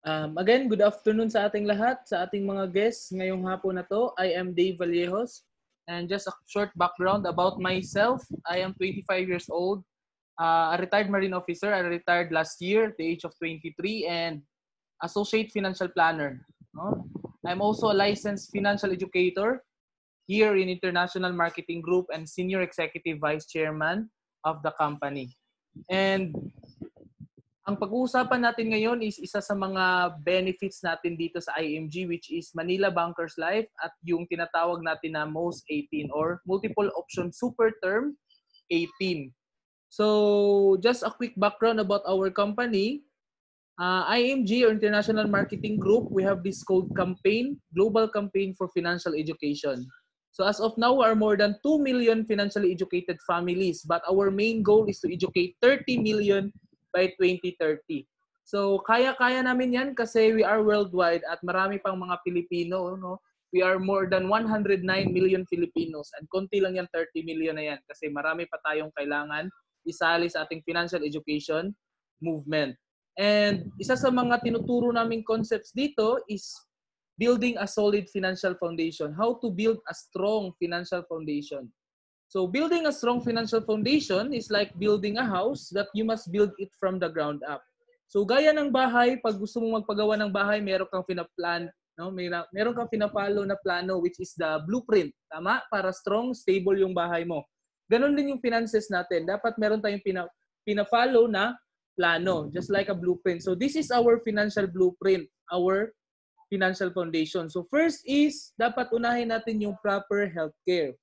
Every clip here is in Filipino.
Again, good afternoon sa ating lahat, sa ating mga guests ngayong hapon na to. I am Dave Vallejos. And just a short background about myself. I am 25 years old, a retired Marine officer. I retired last year at the age of 23 and associate financial planner. No? I'm also a licensed financial educator here in International Marketing Group and senior executive vice chairman of the company. And ang pag-uusapan natin ngayon is isa sa mga benefits natin dito sa IMG, which is Manila Bankers Life at yung tinatawag natin na MOST 18 or Multiple Option Super Term 18. So just a quick background about our company. IMG or International Marketing Group, we have this called campaign, Global Campaign for Financial Education. So as of now, we are more than 2 million financially educated families, but our main goal is to educate 30 million by 2030. So kaya-kaya namin yan kasi we are worldwide at marami pang mga Pilipino. No? We are more than 109 million Filipinos and konti lang yan 30 million na yan kasi marami pa tayong kailangan isali sa ating financial education movement. And isa sa mga tinuturo naming concepts dito is building a solid financial foundation. How to build a strong financial foundation. So building a strong financial foundation is like building a house that you must build it from the ground up. So gaya ng bahay, pag gusto mong magpagawa ng bahay, meron kang pinaplan, no? Meron kang pinapalo na plano which is the blueprint, tama? Para strong, stable yung bahay mo. Ganon din yung finances natin. Dapat meron tayong pinafollow na plano, just like a blueprint. So this is our financial blueprint, our financial foundation. So first is, dapat unahin natin yung proper healthcare.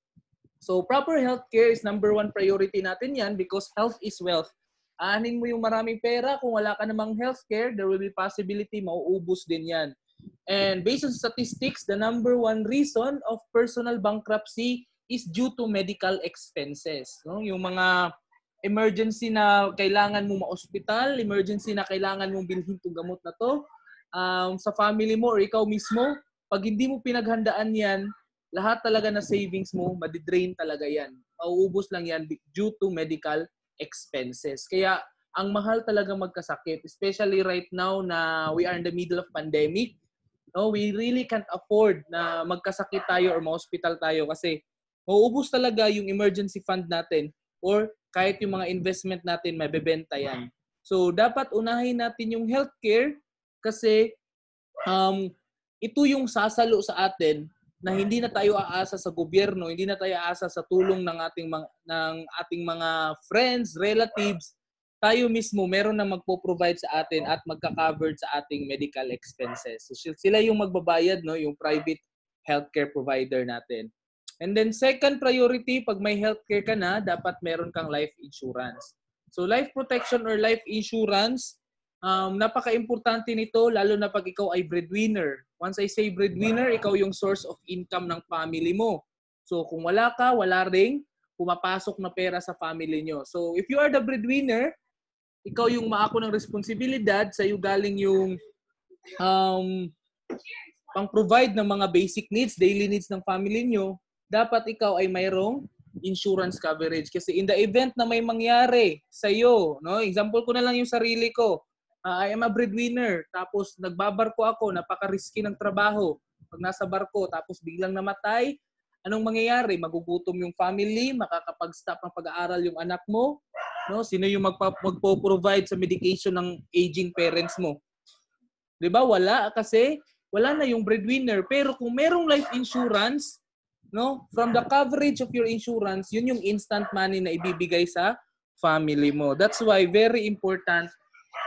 So proper healthcare is number one priority natin yan because health is wealth. Aanin mo yung maraming pera, kung wala ka namang healthcare, there will be possibility mauubos din yan. And based on statistics, the number one reason of personal bankruptcy is due to medical expenses. No? Yung mga emergency na kailangan mo ma-hospital, emergency na kailangan mong bilhin itong gamot na to, sa family mo or ikaw mismo, pag hindi mo pinaghandaan yan, lahat talaga na savings mo, madidrain talaga yan. Mauubos lang yan due to medical expenses. Kaya, ang mahal talaga magkasakit, especially right now na we are in the middle of pandemic. No, we really can't afford na magkasakit tayo or ma-hospital tayo kasi mauubos talaga yung emergency fund natin or kahit yung mga investment natin, mabebenta yan. So, dapat unahin natin yung healthcare kasi ito yung sasalo sa atin na hindi na tayo aasa sa gobyerno, hindi na tayo aasa sa tulong ng ating mga friends, relatives. Tayo mismo meron na magpo-provide sa atin at magka-covered sa ating medical expenses. So sila yung magbabayad, no, yung private healthcare provider natin. And then second priority, pag may healthcare ka na, dapat meron kang life insurance. So life protection or life insurance, napaka-importante nito lalo na pag ikaw ay breadwinner. Once I say breadwinner, ikaw yung source of income ng family mo. So kung wala ka, wala ring pumapasok na pera sa family nyo. So if you are the breadwinner, ikaw yung maako ng responsibilidad, sa iyo galing yung pang-provide ng mga basic needs, daily needs ng family nyo, dapat ikaw ay mayroong insurance coverage. Kasi in the event na may mangyari sa iyo, no? Example ko na lang yung sarili ko. I am a breadwinner, tapos nagbabarko ako, napaka-risky ng trabaho. Pag nasa barko, tapos biglang namatay, anong mangyayari? Magugutom yung family, makakapag-stop ng pag-aaral yung anak mo, no? Sino yung magpo-provide sa medication ng aging parents mo? 'Di ba? Wala kasi wala na yung breadwinner. Pero kung merong life insurance, no? From the coverage of your insurance, yun yung instant money na ibibigay sa family mo. That's why very important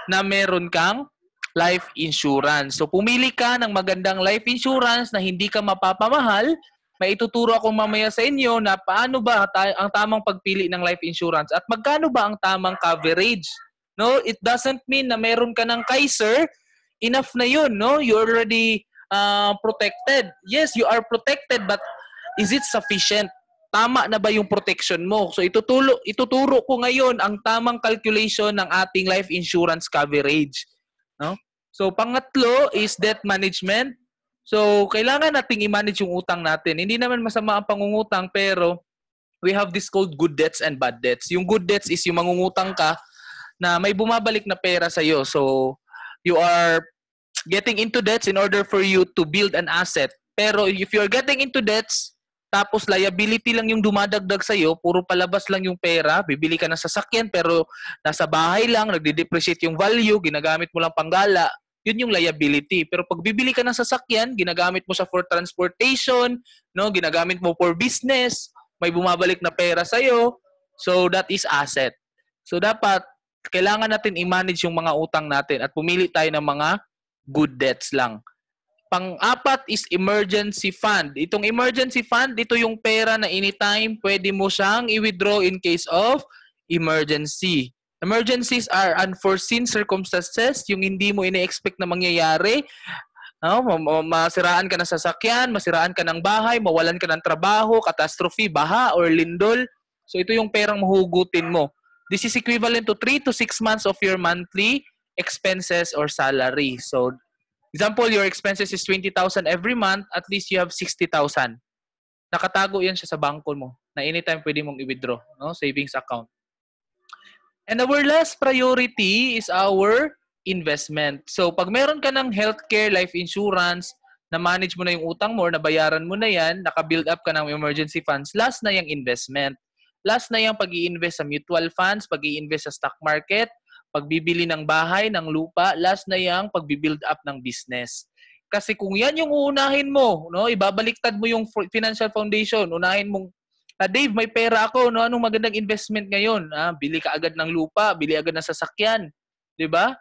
na meron kang life insurance. So pumili ka ng magandang life insurance na hindi ka mapapamahal. May ituturo ako mamaya sa inyo na paano ba ang tamang pagpili ng life insurance at magkano ba ang tamang coverage. No, it doesn't mean na meron ka ng Kaiser, enough na yun, no? You're already protected. Yes, you are protected, but is it sufficient? Tama na ba yung protection mo? So ituturo ko ngayon ang tamang calculation ng ating life insurance coverage. No? So pangatlo is debt management. So kailangan nating i-manage yung utang natin. Hindi naman masama ang pangungutang, pero we have this called good debts and bad debts. Yung good debts is yung mangungutang ka na may bumabalik na pera sa iyo. So you are getting into debts in order for you to build an asset. Pero if you're getting into debts, tapos liability lang yung dumadagdag sa'yo, puro palabas lang yung pera, bibili ka ng sasakyan pero nasa bahay lang, nagde-depreciate yung value, ginagamit mo lang panggala, yun yung liability. Pero pag bibili ka ng sasakyan, ginagamit mo siya for transportation, no? Ginagamit mo for business, may bumabalik na pera sa'yo, so that is asset. So dapat, kailangan natin i-manage yung mga utang natin at pumili tayo ng mga good debts lang. Pang-apat is emergency fund. Itong emergency fund, ito yung pera na anytime pwede mo siyang i-withdraw in case of emergency. Emergencies are unforeseen circumstances, yung hindi mo ine-expect na mangyayari. Masiraan ka ng sasakyan, masiraan ka ng bahay, mawalan ka ng trabaho, catastrophe, baha, or lindol. So ito yung perang mahugutin mo. This is equivalent to 3 to 6 months of your monthly expenses or salary. So, example, your expenses is 20,000 every month, at least you have 60,000. Nakatago yan siya sa bangko mo na anytime pwede mong i-withdraw, no? Savings account. And our last priority is our investment. So, pag meron ka ng healthcare, life insurance, na-manage mo na yung utang mo, nabayaran mo na yan, naka-build up ka ng emergency funds, last na yung investment. Last na yung pag-i-invest sa mutual funds, pag-i-invest sa stock market, pagbibili ng bahay, ng lupa, last na yung pag-build up ng business. Kasi kung yan yung uunahin mo, no, ibabaliktad mo yung financial foundation, unahin mong, Dave, may pera ako, no, anong magandang investment ngayon? Bili ka agad ng lupa, bili agad ng sasakyan, 'di ba?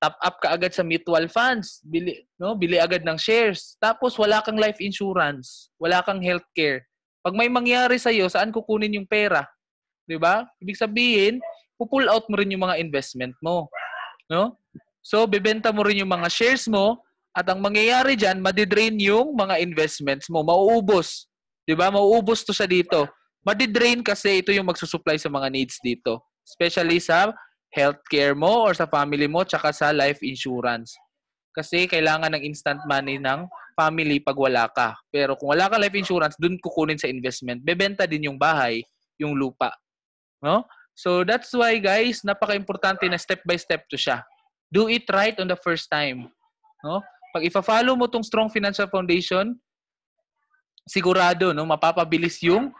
Top up ka agad sa mutual funds, bili agad ng shares. Tapos wala kang life insurance, wala kang healthcare. Pag may mangyari sa iyo, saan kukunin yung pera? 'Di ba? Ibig sabihin, pull out mo rin yung mga investment mo, no? So, bebenta mo rin yung mga shares mo at ang mangyayari diyan, madidrain yung mga investments mo, mauubos. 'Di ba? Mauubos to siya dito. Madidrain kasi ito yung magsusupply sa mga needs dito, especially sa healthcare mo or sa family mo tsaka sa life insurance. Kasi kailangan ng instant money ng family pag wala ka. Pero kung wala ka life insurance, dun kukunin sa investment. Bebenta din yung bahay, yung lupa. No? So that's why guys, napaka-importante na step by step to siya. Do it right on the first time. No? Pag ifa-follow mo tong strong financial foundation, sigurado no, mapapabilis yung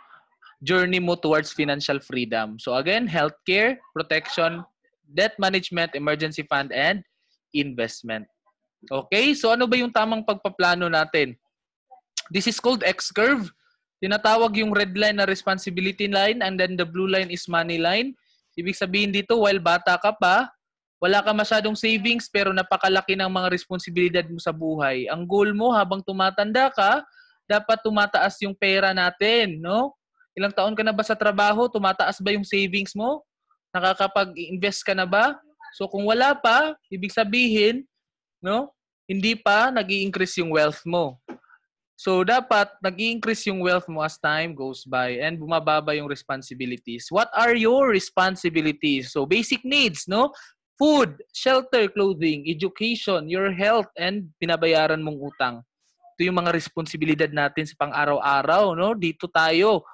journey mo towards financial freedom. So again, healthcare, protection, debt management, emergency fund, and investment. Okay? So ano ba yung tamang pagpaplano natin? This is called X-curve. Tinatawag yung red line na responsibility line and then the blue line is money line. Ibig sabihin dito, while bata ka pa, wala ka masyadong savings pero napakalaki ng mga responsibilidad mo sa buhay. Ang goal mo habang tumatanda ka, dapat tumataas yung pera natin, no? Ilang taon ka na ba sa trabaho? Tumataas ba yung savings mo? Nakakapag-invest ka na ba? So kung wala pa, ibig sabihin, no? Hindi pa nag-i-increase yung wealth mo. So dapat nag-i-increase yung wealth mo as time goes by and bumababa yung responsibilities. What are your responsibilities? So basic needs, no? Food, shelter, clothing, education, your health, and binabayaran mong utang. Ito yung mga responsibilidad natin sa pang-araw-araw, no? Dito tayo.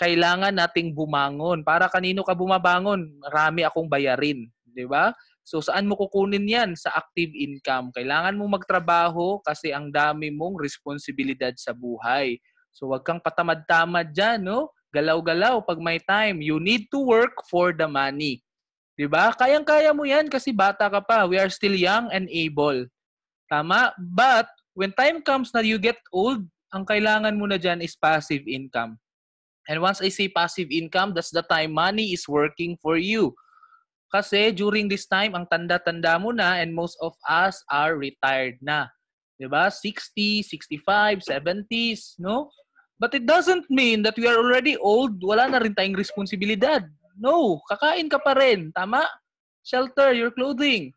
Kailangan nating bumangon. Para kanino ka bumabangon? Marami akong bayarin, di ba? So, saan mo kukunin yan? Sa active income. Kailangan mong magtrabaho kasi ang dami mong responsibilidad sa buhay. So, wag kang patamad-tamad dyan, no? Galaw-galaw pag may time. You need to work for the money. Diba? Kayang-kaya mo yan kasi bata ka pa. We are still young and able. Tama? But, when time comes na you get old, ang kailangan mo na dyan is passive income. And once I say passive income, that's the time money is working for you. Kasi during this time, ang tanda-tanda mo na and most of us are retired na. Diba? 60, 65, 70s, no? But it doesn't mean that we are already old, wala na rin tayong responsibilidad. No, kakain ka pa rin. Tama? Shelter, your clothing.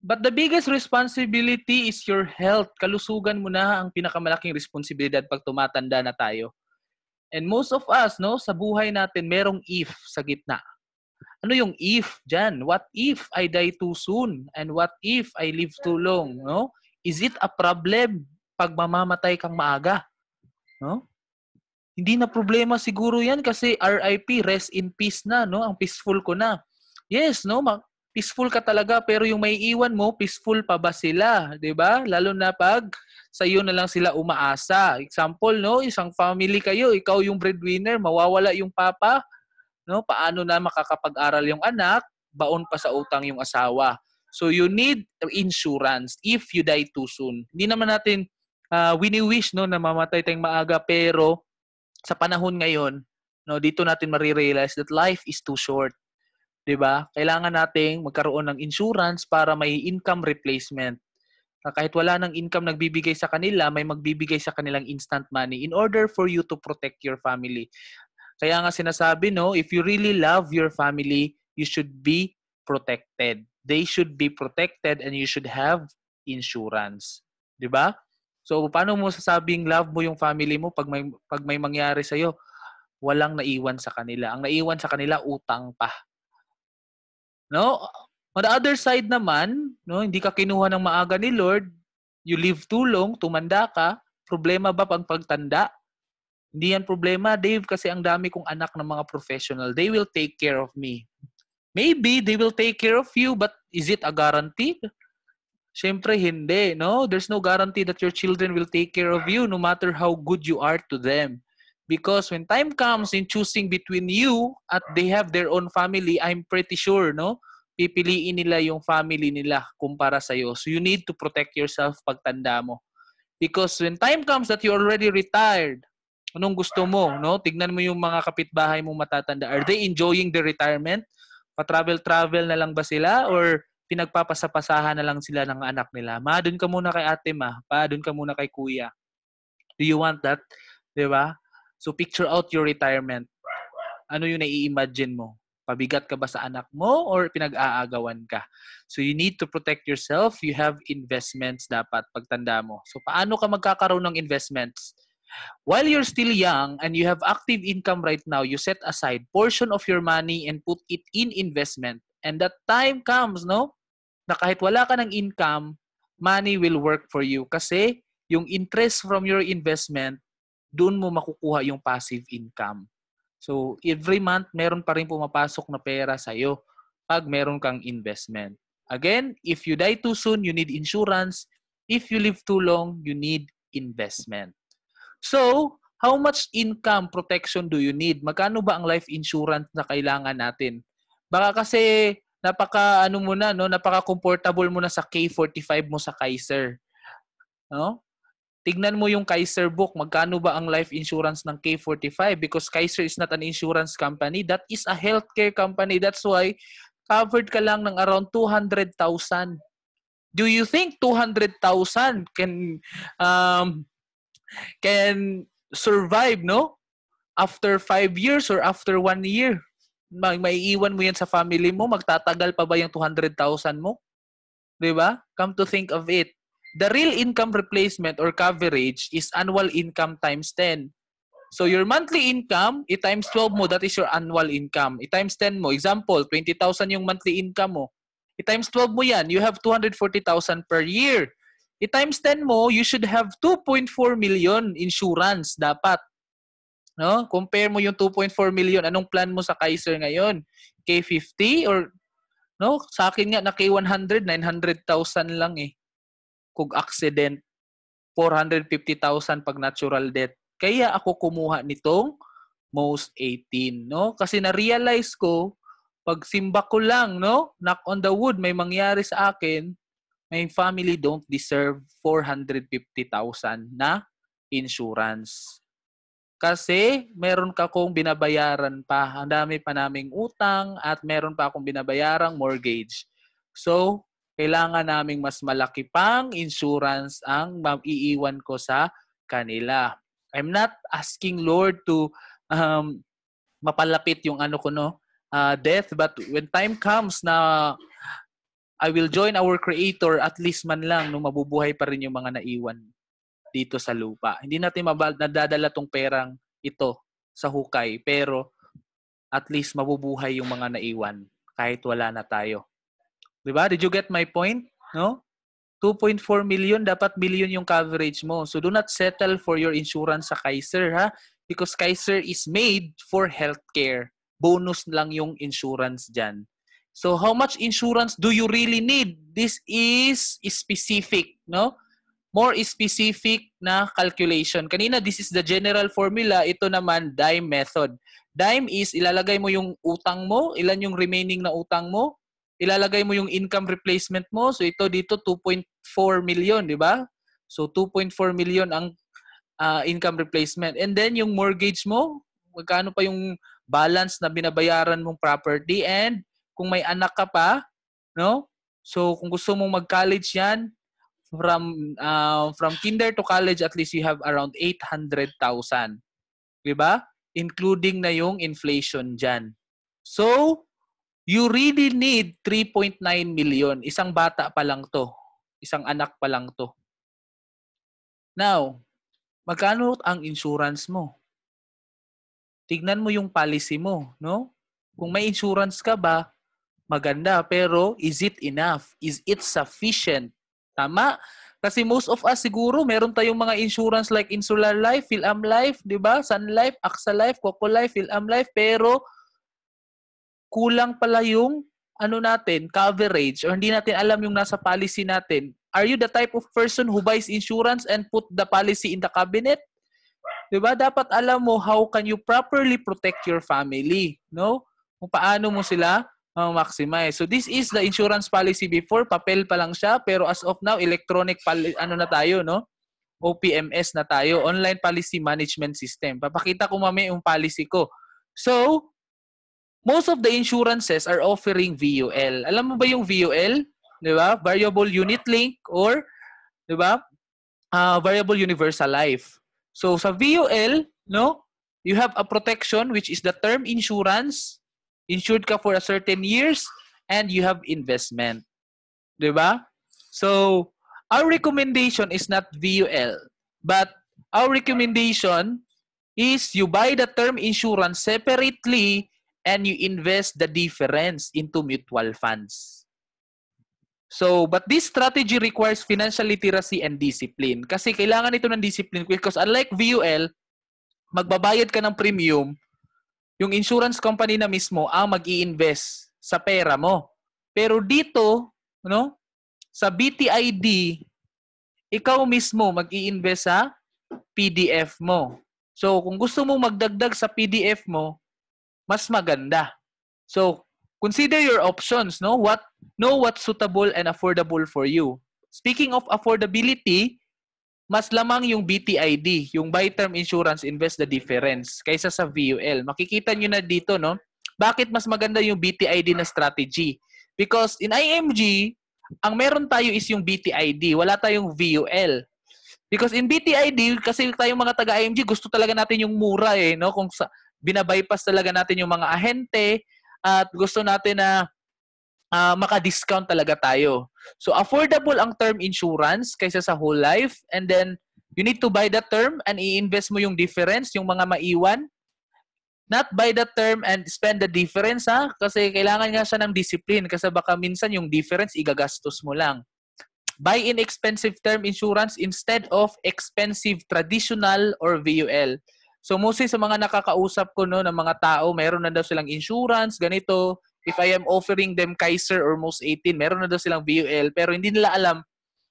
But the biggest responsibility is your health. Kalusugan mo na ang pinakamalaking responsibilidad pag tumatanda na tayo. And most of us, no, sa buhay natin, merong if sa gitna. Ano yung if dyan? What if I die too soon? And what if I live too long? No? Is it a problem pag mamamatay kang maaga? No? Hindi na problema siguro yan kasi RIP, rest in peace na, no? Ang peaceful ko na. Yes, no? peaceful ka talaga, pero yung may iwan mo, peaceful pa ba sila? 'Di ba? Lalo na pag sa iyo na lang sila umaasa. Example, no? Isang family kayo, ikaw yung breadwinner, mawawala yung papa, no? Paano na makakapag-aral yung anak? Baon pa sa utang yung asawa. So you need insurance if you die too soon. Hindi naman natin wini-wish no na mamatay tayong maaga, pero sa panahon ngayon, no, dito natin marirealize that life is too short. 'Di ba? Kailangan nating magkaroon ng insurance para may income replacement. Kahit wala ng income nagbibigay sa kanila, may magbibigay sa kanilang instant money in order for you to protect your family. Kaya nga sinasabi, no, if you really love your family, you should be protected. They should be protected and you should have insurance. 'Di ba? So, paano mo sasabing love mo yung family mo pag may mangyari sa iyo? Walang naiwan sa kanila. Ang naiwan sa kanila utang pa. No? On the other side naman, no, hindi ka kinuha ng maaga ni Lord, you live too long, tumanda ka, problema ba pag pagtanda? Hindi yan problema, Dave, kasi ang dami kong anak ng mga professional. They will take care of me. Maybe they will take care of you, but is it a guarantee? Siyempre, hindi. No? There's no guarantee that your children will take care of you no matter how good you are to them. Because when time comes in choosing between you at they have their own family, I'm pretty sure, no? Pipiliin nila yung family nila kumpara sa'yo. So you need to protect yourself pagtanda mo. Because when time comes that you're already retired, anong gusto mo, no? Tignan mo yung mga kapitbahay mong matatanda. Are they enjoying their retirement? Pa-travel-travel na lang ba sila? Or pinagpapasapasahan na lang sila ng anak nila? Ma, dun ka muna kay ate, ma. Pa, dun ka muna kay kuya. Do you want that? Diba? So picture out your retirement. Ano yung nai-imagine mo? Pabigat ka ba sa anak mo or pinag-aagawan ka? So you need to protect yourself. You have investments dapat pagtanda mo. So paano ka magkakaroon ng investments? While you're still young and you have active income right now, you set aside portion of your money and put it in investment. And that time comes, no? Na kahit wala ka ng income, money will work for you. Kasi yung interest from your investment, doon mo makukuha yung passive income. So, every month, meron pa rin pumapasok na pera sa'yo pag meron kang investment. Again, if you die too soon, you need insurance. If you live too long, you need investment. So, how much income protection do you need? Magkano ba ang life insurance na kailangan natin? Baka kasi napaka-comfortable mo na sa K45 mo sa Kaiser. No? Tignan mo yung Kaiser book, magkano ba ang life insurance ng K45? Because Kaiser is not an insurance company. That is a healthcare company. That's why covered ka lang ng around 200,000. Do you think 200,000 can survive, no? After 5 years or after 1 year? Maiiwan mo yan sa family mo, magtatagal pa ba yung 200,000 mo? 'Di ba? Come to think of it. The real income replacement or coverage is annual income times 10. So your monthly income, i-times 12 mo, that is your annual income. I-times 10 mo. Example, 20,000 yung monthly income mo. I-times 12 mo yan, you have 240,000 per year. I-times 10 mo, you should have 2.4 million insurance dapat. No? Compare mo yung 2.4 million. Anong plan mo sa Kaiser ngayon? K50 or no? Sa akin nga na K100, 900,000 lang eh. Kung accident, 450,000 pag natural death. Kaya ako kumuha nitong most 18, no? Kasi na-realize ko, pag simba ko lang, no? Knock on the wood, may mangyari sa akin, my family don't deserve 450,000 na insurance. Kasi meron ka kong binabayaran pa. Ang dami pa naming utang at meron pa akong binabayarang mortgage. So, kailangan naming mas malaki pang insurance ang maiiwan ko sa kanila. I'm not asking Lord to mapalapit yung death, but when time comes na I will join our Creator, at least man lang no, mabubuhay pa rin yung mga naiwan dito sa lupa. Hindi natin nadadala tong perang ito sa hukay, pero at least mabubuhay yung mga naiwan kahit wala na tayo. Diba? Did you get my point? No? 2.4 million, dapat million yung coverage mo. So do not settle for your insurance sa Kaiser, ha? Because Kaiser is made for healthcare. Bonus lang yung insurance dyan. So how much insurance do you really need? This is specific, no? More specific na calculation. Kanina, this is the general formula. Ito naman, dime method. Dime is ilalagay mo yung utang mo, ilan yung remaining na utang mo, ilalagay mo yung income replacement mo. So ito dito 2.4 million, di ba? So 2.4 million ang income replacement. And then yung mortgage mo, magkano pa yung balance na binabayaran mong property, and kung may anak ka pa, no? So kung gusto mong mag-college yan, from kinder to college, at least you have around 800,000. 'Di ba? Including na yung inflation diyan. So, you really need 3.9 million. Isang bata pa lang 'to. Isang anak pa lang 'to. Now, magkano ang insurance mo? Tignan mo yung policy mo, no? Kung may insurance ka ba, maganda. Pero, is it enough? Is it sufficient? Tama? Kasi most of us siguro, meron tayong mga insurance like Insular Life, Phil-Am Life, di ba? Sun Life, AXA Life, Coco Life, Phil-Am Life. Pero, kulang pala yung natin, coverage, or hindi natin alam yung nasa policy natin. Are you the type of person who buys insurance and put the policy in the cabinet? Diba? Dapat alam mo how can you properly protect your family, no? Kung paano mo sila maximize. So this is the insurance policy before, papel pa lang siya, pero as of now electronic na tayo, no? OPMS na tayo, Online Policy Management System. Papakita ko mamaya yung policy ko. So, most of the insurances are offering VUL. Alam mo ba yung VUL? 'Di ba? Variable Unit Link, or 'di ba? Variable Universal Life. So sa VUL, no, you have a protection which is the term insurance. Insured ka for a certain years, and you have investment. 'Di ba? So our recommendation is not VUL, but our recommendation is you buy the term insurance separately and you invest the difference into mutual funds. So, but this strategy requires financial literacy and discipline. Kasi kailangan ito ng discipline, because unlike VUL, magbabayad ka ng premium, yung insurance company na mismo ang mag-i-invest sa pera mo. Pero dito, no, sa BTID, ikaw mismo mag-i-invest sa PDF mo. So, kung gusto mong magdagdag sa PDF mo, mas maganda. So, consider your options, no? Know what's suitable and affordable for you. Speaking of affordability, mas lamang yung BTID, yung Buy Term Insurance, Invest the Difference, kaysa sa VUL. Makikita nyo na dito, no? Bakit mas maganda yung BTID na strategy? Because in IMG, ang meron tayo is yung BTID. Wala tayong VUL. Because in BTID, kasi tayong mga taga-IMG, gusto talaga natin yung mura, no? Kung binabypass talaga natin yung mga ahente, at gusto natin na maka-discount talaga tayo. So, affordable ang term insurance kaysa sa whole life. And then, you need to buy the term and i-invest mo yung difference, yung mga maiwan. Not buy the term and spend the difference, ha? Kasi kailangan nga siya ng discipline, kasi baka minsan yung difference igagastos mo lang. Buy inexpensive term insurance instead of expensive traditional or VUL. So, mostly sa mga nakakausap ko, no, ng mga tao, meron na daw silang insurance, ganito. If I am offering them Kaiser or Most 18, meron na daw silang VUL, pero hindi nila alam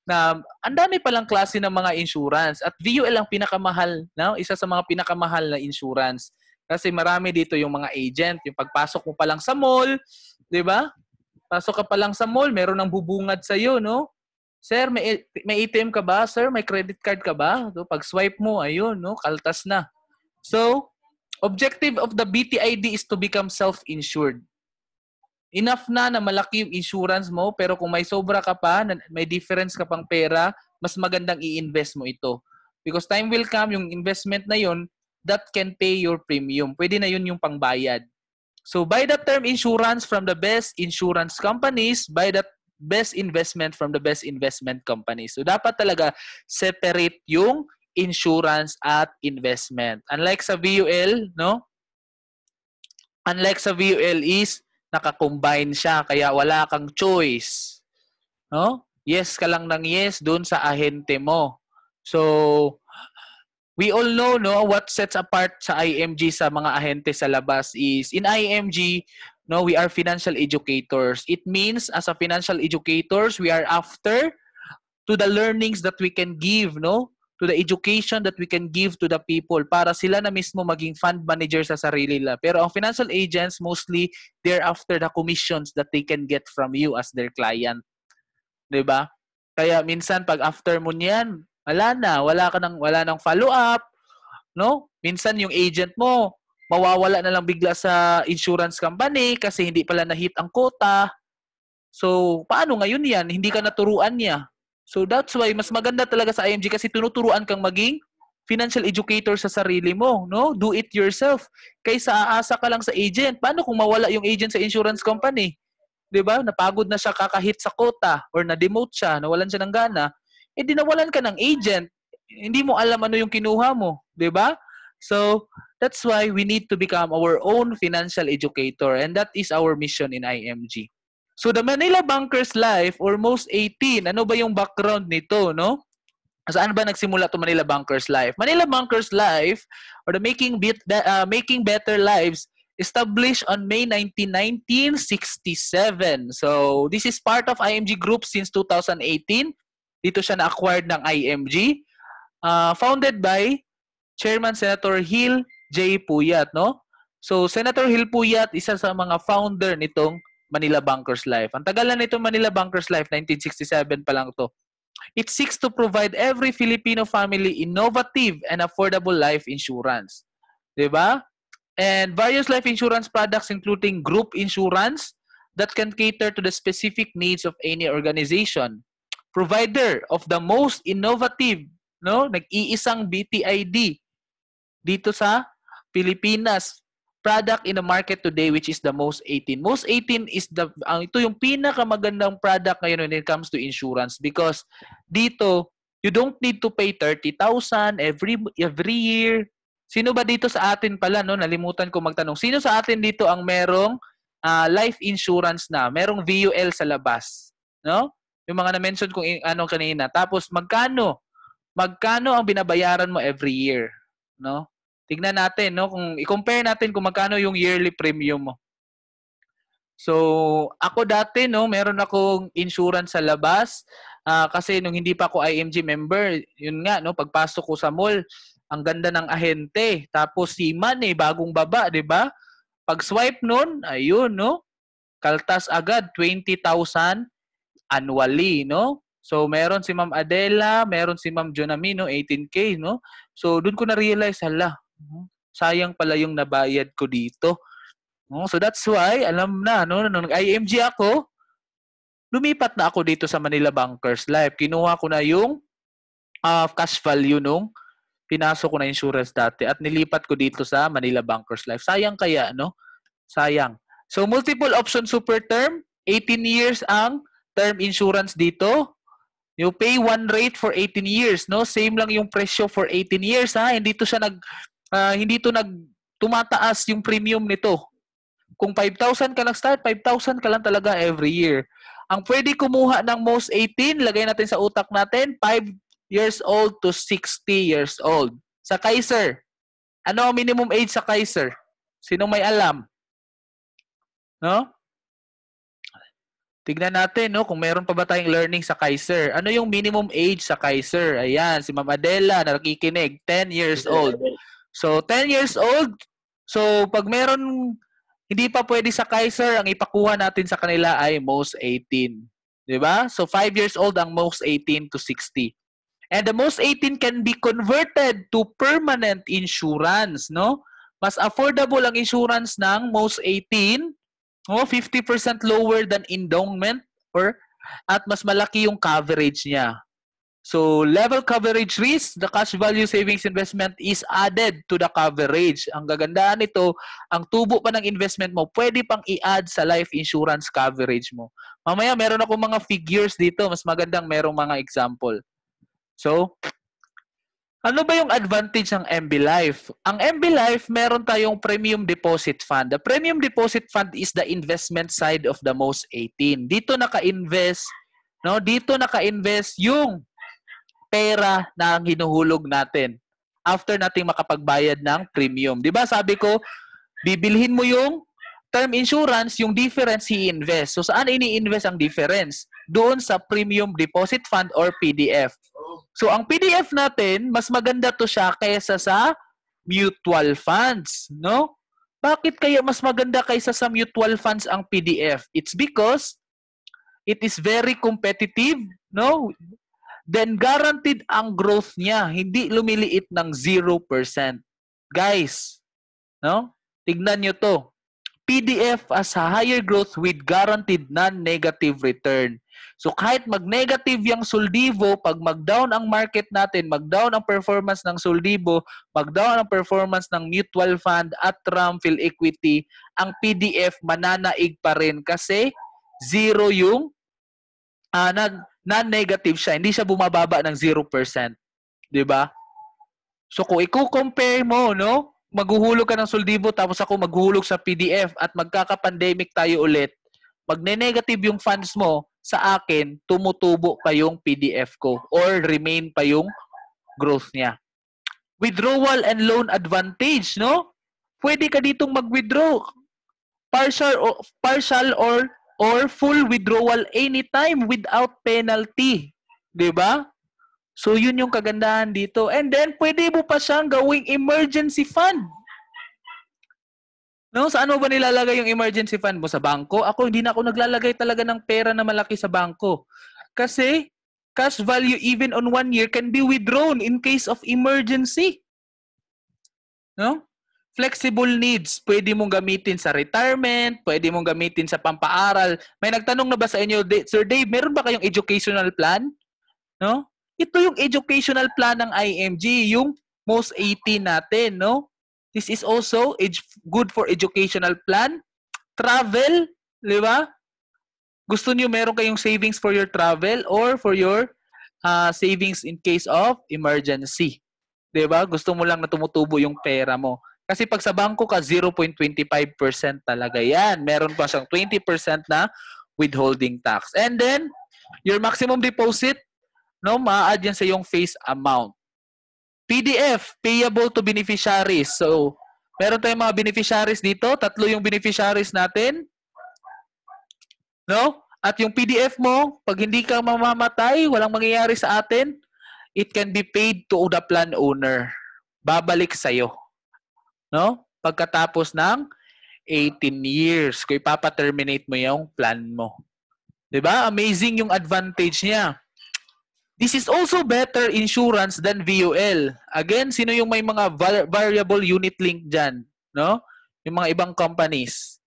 na ang dami palang klase ng mga insurance. At VUL ang pinakamahal, no? Isa sa mga pinakamahal na insurance. Kasi marami dito yung mga agent. Yung pagpasok mo pa lang sa mall, di ba? Pasok ka pa lang sa mall, meron nang bubungad sa'yo, no? Sir, may ATM ka ba? Sir, may credit card ka ba? So, pag swipe mo, ayun, no? Kaltas na. So, objective of the BTID is to become self-insured. Enough na malaki yung insurance mo, pero kung may sobra ka pa, may difference ka pang pera, mas magandang i-invest mo ito. Because time will come, yung investment na yun, that can pay your premium. Pwede na yun yung pangbayad. So, buy the term insurance from the best insurance companies, buy the best investment from the best investment companies. So, dapat talaga separate yung insurance at investment. Unlike sa VUL, no? Unlike sa VUL is naka-combine siya, kaya wala kang choice. No? Yes ka lang ng yes doon sa ahente mo. So, we all know, no, what sets apart sa IMG sa mga ahente sa labas is, in IMG, No, we are financial educators. It means as a financial educators, we are after to the learnings that we can give, no? To the education that we can give to the people para sila na mismo maging fund manager sa sarili nila. Pero ang financial agents, mostly, they're after the commissions that they can get from you as their client. 'Di ba? Kaya minsan pag after mo niyan, wala nang follow-up, no? Minsan yung agent mo, mawawala na lang bigla sa insurance company kasi hindi pala na-hit ang quota. So, paano ngayon yan? Hindi ka naturuan niya. So, that's why mas maganda talaga sa IMG kasi tinuturuan kang maging financial educator sa sarili mo, no? Do it yourself. Kaysa aasa ka lang sa agent. Paano kung mawala yung agent sa insurance company? 'Di ba? Napagod na siya kakahit sa quota or na-demote siya, nawalan siya ng gana. Eh, dinawalan ka ng agent. Hindi mo alam ano yung kinuha mo, 'di ba? So, that's why we need to become our own financial educator, and that is our mission in IMG. So, the Manila Bankers Life or Most 18, ano ba yung background nito, no? Saan ba nagsimula to Manila Bankers Life? Manila Bankers Life or the Making Better Lives established on May 19, 1967. So, this is part of IMG Group since 2018. Dito siya na-acquired ng IMG. Founded by Chairman Senator Hill J. Puyat, no? So, Senator Hill Puyat, isa sa mga founder nitong Manila Bankers Life. Ang tagal na nitong Manila Bankers Life, 1967 pa lang to. It seeks to provide every Filipino family innovative and affordable life insurance. Diba? And various life insurance products including group insurance that can cater to the specific needs of any organization. Provider of the most innovative, no? Nag-iisang BTID dito sa Pilipinas product in the market today, which is the Most 18. Most 18 is ito yung pinakamagandang product ngayon when it comes to insurance because dito you don't need to pay 30,000 every year. Sino ba dito sa atin pala, no? Nalimutan ko magtanong. Sino sa atin dito ang merong life insurance na, merong VUL sa labas, no? Yung mga na-mention kong ano kanina. Tapos magkano ang binabayaran mo every year, no? Tignan natin, no? Kung i-compare natin kung magkano yung yearly premium mo. So, ako dati, no, meron akong insurance sa labas kasi nung hindi pa ako IMG member, yun nga, no, pagpasok ko sa mall, ang ganda ng ahente. Tapos si Man, bagong baba, 'di ba? Pag swipe nun, ayun, no? Kaltas agad 20,000 annually, no? So, meron si Ma'am Adela, meron si Ma'am Jonamino, 18K, no? So, doon ko na-realize, sayang pala yung nabayad ko dito. No? So, that's why, alam na, no? Nung IMG ako, lumipat na ako dito sa Manila Bankers Life. Kinuha ko na yung cash value nung pinasok ko na insurance dati at nilipat ko dito sa Manila Bankers Life. Sayang kaya, no? Sayang. So, multiple option super term, 18 years ang term insurance dito. You pay one rate for 18 years, no? Same lang yung presyo for 18 years, ha? Hindi to tumataas yung premium nito. Kung 5,000 ka nag-start, 5,000 ka lang talaga every year. Ang pwede kumuha ng Most 18, lagay natin sa utak natin, 5 years old to 60 years old. Sa Kaiser, ano ang minimum age sa Kaiser? Sino may alam? No? Tignan natin, no, kung meron pa ba tayong learning sa Kaiser. Ano yung minimum age sa Kaiser? Ayan, si Ma'am Adela, nakikinig, 10 years old. So, 10 years old, so pag meron hindi pa pwede sa Kaiser, ang ipakuha natin sa kanila ay Most 18. Diba? So, 5 years old ang Most 18 to 60. And the Most 18 can be converted to permanent insurance, no? Mas affordable ang insurance ng Most 18, 50% lower than endowment at mas malaki yung coverage niya. So, level coverage risk, the cash value savings investment is added to the coverage. Ang gagandaan nito, ang tubo pa ng investment mo, pwede pang i-add sa life insurance coverage mo. Mamaya, meron ako mga figures dito. Mas magandang merong mga example. So, ano ba yung advantage ng MB Life? Ang MB Life, meron tayong premium deposit fund. The premium deposit fund is the investment side of the Most 18. Dito naka-invest, no? Dito naka-invest yung pera na hinuhulog natin after nating makapagbayad ng premium. 'Di ba? Sabi ko, bibilhin mo yung term insurance, yung difference i-invest. So saan ini-invest ang difference? Doon sa Premium Deposit Fund or PDF. So ang PDF natin, mas maganda to siya kaysa sa mutual funds, no? Bakit kaya mas maganda kaysa sa mutual funds ang PDF? It's because it is very competitive, no? Then guaranteed ang growth niya, hindi lumiliit ng 0%. Guys, no? Tignan nyo to. PDF has a higher growth with guaranteed non-negative return. So kahit mag-negative yung Soldivo, pag mag-down ang market natin, mag-down ang performance ng Soldivo, mag-down ang performance ng mutual fund at RAM, PhilEquity, ang PDF mananaig pa rin kasi zero yung non-negative siya. Hindi siya bumababa ng 0%. Diba? So kung i-compare mo, no? Maghuhulog ka ng Soldivo tapos ako maghuhulog sa PDF at magkaka-pandemic tayo ulit, magne-negative yung funds mo, sa akin, tumutubo pa yung PDF ko or remain pa yung growth niya. Withdrawal and loan advantage, no? Pwede ka ditong mag-withdraw. Partial or full withdrawal anytime without penalty. 'Di ba? So, yun yung kagandahan dito. And then, pwede mo pa siyang gawing emergency fund. No? Saan mo ba nilalagay yung emergency fund mo? Sa bangko? Ako, hindi na ako naglalagay talaga ng pera na malaki sa bangko. Kasi, cash value even on 1 year can be withdrawn in case of emergency. No? Flexible needs, pwede mong gamitin sa retirement, pwede mong gamitin sa pampaaral. May nagtanong na ba sa inyo, Sir Dave, meron ba kayong educational plan? No? Ito yung educational plan ng IMG, yung most 18 natin, no? This is also good for educational plan. Travel, di ba? Gusto niyo meron kayong savings for your travel or for your savings in case of emergency. Di ba? Gusto mo lang na tumutubo yung pera mo. Kasi pag sa bangko ka, 0.25% talaga yan. Meron pa siyang 20% na withholding tax. And then, your maximum deposit, no, ma-add yan sa yung face amount. PDF, payable to beneficiaries. So, meron tayong mga beneficiaries dito. 3 yung beneficiaries natin. No? At yung PDF mo, pag hindi ka mamamatay, walang mangyayari sa atin, it can be paid to the plan owner. Babalik sa'yo. No? Pagkatapos ng 18 years, kung ipapa-terminate mo yung plan mo. 'Di ba? Amazing yung advantage niya. This is also better insurance than VUL. Again, sino yung may mga variable unit link dyan? No? Yung mga ibang companies.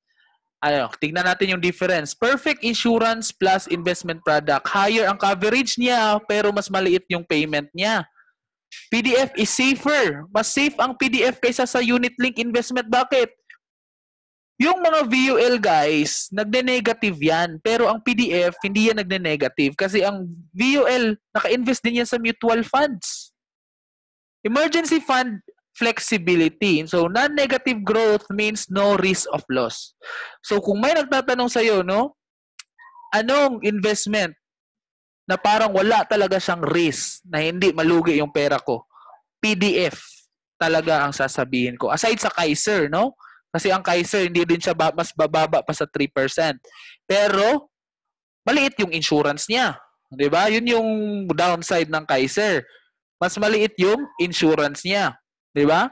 Tignan natin yung difference. Perfect insurance plus investment product. Higher ang coverage niya, pero mas maliit yung payment niya. PDF is safer. Mas safe ang PDF kaysa sa unit link investment. Bakit? Yung mga VUL guys, nagne-negative yan. Pero ang PDF, hindi yan nagne-negative. Kasi ang VUL, naka-invest din yan sa mutual funds. Emergency fund, flexibility. So, non-negative growth means no risk of loss. So, kung may nagtatanong sa'yo, no, anong investment na parang wala talaga siyang risk na hindi malugi yung pera ko? PDF talaga ang sasabihin ko. Aside sa Kaiser, no? Kasi ang Kaiser, hindi din siya mas bababa pa sa 3%. Pero, maliit yung insurance niya. Diba? Yun yung downside ng Kaiser. Mas maliit yung insurance niya. Diba?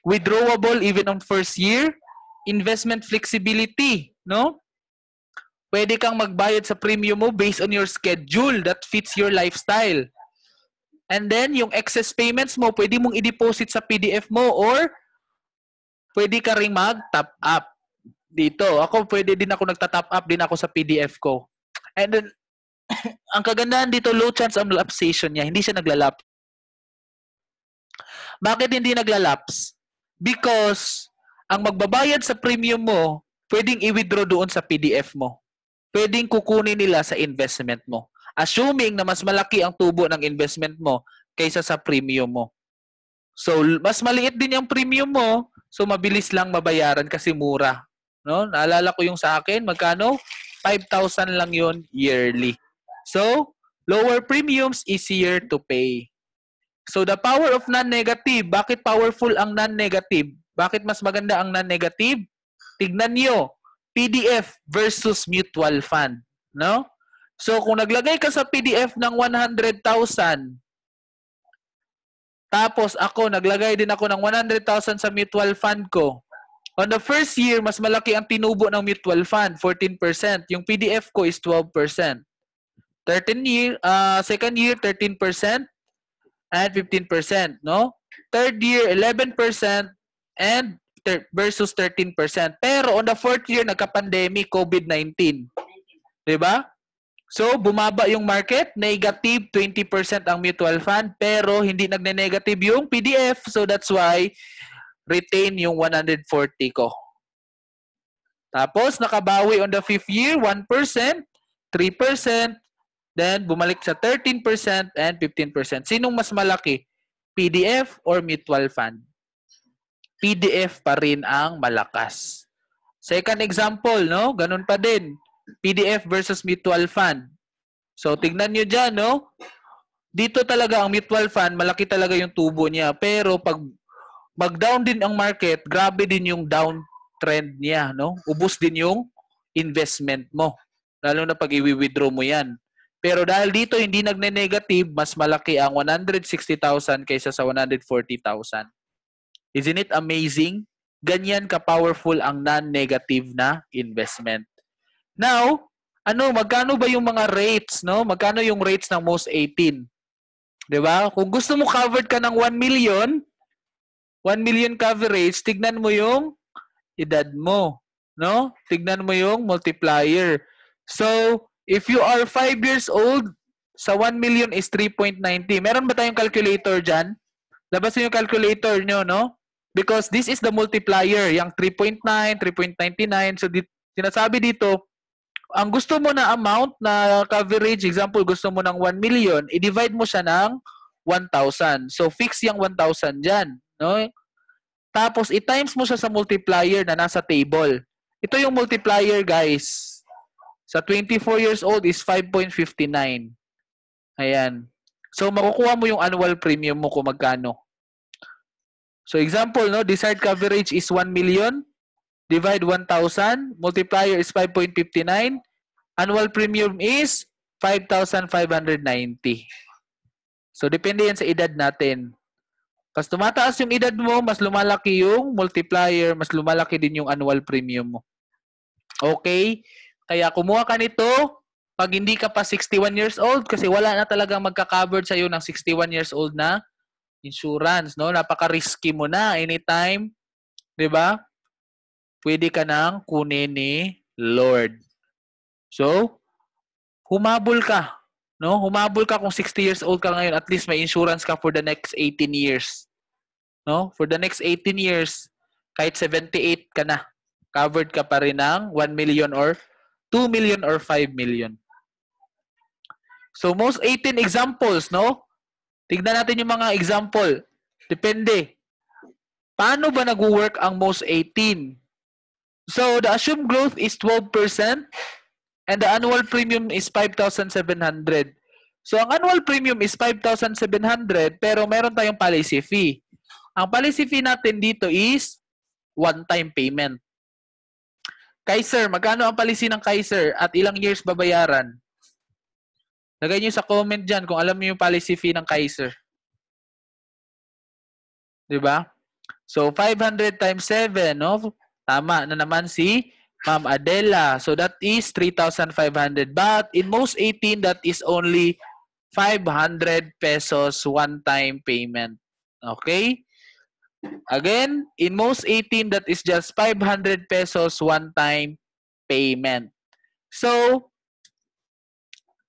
Withdrawable even on first year. Investment flexibility. No? Pwede kang magbayad sa premium mo based on your schedule that fits your lifestyle. And then, yung excess payments mo, pwede mong i-deposit sa PDF mo or pwede ka ring mag-top up dito. Ako, pwede din ako nagta-top up din ako sa PDF ko. And then, ang kagandahan dito, low chance ang lapsation niya. Hindi siya naglalapse. Bakit hindi naglalapse? Because, ang magbabayad sa premium mo, pwedeng i-withdraw doon sa PDF mo. Pwedeng kukunin nila sa investment mo. Assuming na mas malaki ang tubo ng investment mo kaysa sa premium mo. So, mas maliit din yung premium mo, so mabilis lang mabayaran kasi mura. No? Naalala ko yung sa akin, magkano? 5,000 lang yun yearly. So, lower premiums, easier to pay. So, the power of non-negative. Bakit powerful ang non-negative? Bakit mas maganda ang non-negative? Tignan nyo. PDF versus mutual fund, no? So kung naglagay ka sa PDF ng 100,000, tapos naglagay din ako ng 100,000 sa mutual fund ko. On the first year, mas malaki ang tinubo ng mutual fund, 14%. Yung PDF ko is 12%. Second year, 13% and 15%, no? Third year, 11% and versus 13%. Pero on the fourth year, nagka-pandemic, COVID-19. Diba? So, bumaba yung market, negative 20% ang mutual fund, pero hindi nagne-negative yung PDF. So, that's why retain yung 140 ko. Tapos, nakabawi on the fifth year, 1%, 3%, then bumalik sa 13% and 15%. Sinong mas malaki? PDF or mutual fund? PDF pa rin ang malakas. Second example, no? Ganun pa din. PDF versus mutual fund. So, tignan nyo dyan, no? Dito talaga ang mutual fund, malaki talaga yung tubo niya. Pero pag mag-down din ang market, grabe din yung downtrend niya, no? Ubus din yung investment mo. Lalo na pag i-withdraw mo yan. Pero dahil dito hindi nagne-negative, mas malaki ang 160,000 kaysa sa 140,000. Isn't it amazing? Ganyan ka-powerful ang non-negative na investment. Now, magkano ba yung mga rates, no? Magkano yung rates ng most 18? 'Di ba? Kung gusto mo covered ka ng 1 million coverage, tignan mo yung edad mo, no? Tignan mo yung multiplier. So, if you are 5 years old, sa 1 million is 3.90. Meron ba tayong calculator dyan? Labas yung calculator nyo, no? Because this is the multiplier, yung 3.9, 3.99. So, sinasabi dito, ang gusto mo na amount na coverage, example, gusto mo ng 1 million, i-divide mo siya ng 1,000. So, fix yung 1,000 dyan, no? Tapos, i-times mo siya sa multiplier na nasa table. Ito yung multiplier, guys. Sa 24 years old is 5.59. Ayan. So, makukuha mo yung annual premium mo kung magkano. So, example, no? Desired coverage is 1 million. Divide 1,000. Multiplier is 5.59. Annual premium is 5,590. So, depende yan sa edad natin. Pas tumataas yung edad mo, mas lumalaki yung multiplier, mas lumalaki din yung annual premium mo. Okay? Kaya kumuha ka nito pag hindi ka pa 61 years old kasi wala na talagang magka-covered sa'yo ng 61 years old na insurance, no? Napaka-risky mo na anytime, 'di ba? Pwede ka nang kunin ni Lord. So, humabol ka, no? Humabol ka kung 60 years old ka ngayon, at least may insurance ka for the next 18 years. No? For the next 18 years, kahit 78 ka na, covered ka pa rin ng 1 million or 2 million or 5 million. So, most 18 examples, no? Tignan natin yung mga example. Depende. Paano ba nag-work ang most 18? So, the assumed growth is 12% and the annual premium is 5,700. So, ang annual premium is 5,700 pero meron tayong policy fee. Ang policy fee natin dito is one-time payment. Kaiser, magkano ang policy ng Kaiser at ilang years babayaran? Lagay niyo sa comment dyan kung alam niyo yung policy fee ng Kaiser. Diba? So, 500 times 7, no? Tama na naman si Ma'am Adela. So, that is 3,500. But in most 18, that is only 500 pesos one-time payment. Okay? Again, in most 18, that is just 500 pesos one-time payment. So,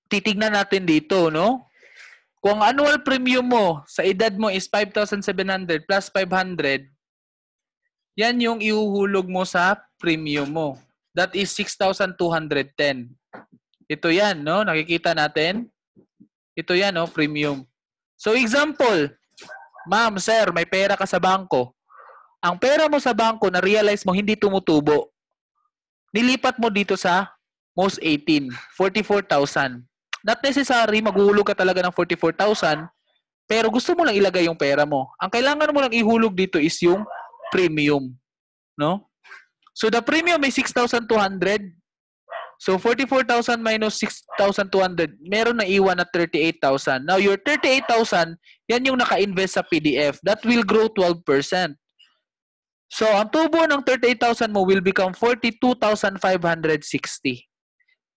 titignan natin dito, no? Kung annual premium mo sa edad mo is 5,700 plus 500, yan yung ihuhulog mo sa premium mo. That is 6,210. Ito yan, no? Nakikita natin? Ito yan, no? Premium. So, example, ma'am, sir, may pera ka sa bangko. Ang pera mo sa bangko, na-realize mo hindi tumutubo. Nilipat mo dito sa most 18, 44,000. Not necessary, maghuhulog ka talaga ng 44,000, pero gusto mo lang ilagay yung pera mo. Ang kailangan mo lang ihulog dito is yung premium, no? So the premium is 6,200. So 44,000 minus 6,200, meron na iwan na 38,000. Now your 38,000, yan yung naka-invest sa PDF. That will grow 12%. So ang tubo ng 38,000 mo will become 42,560.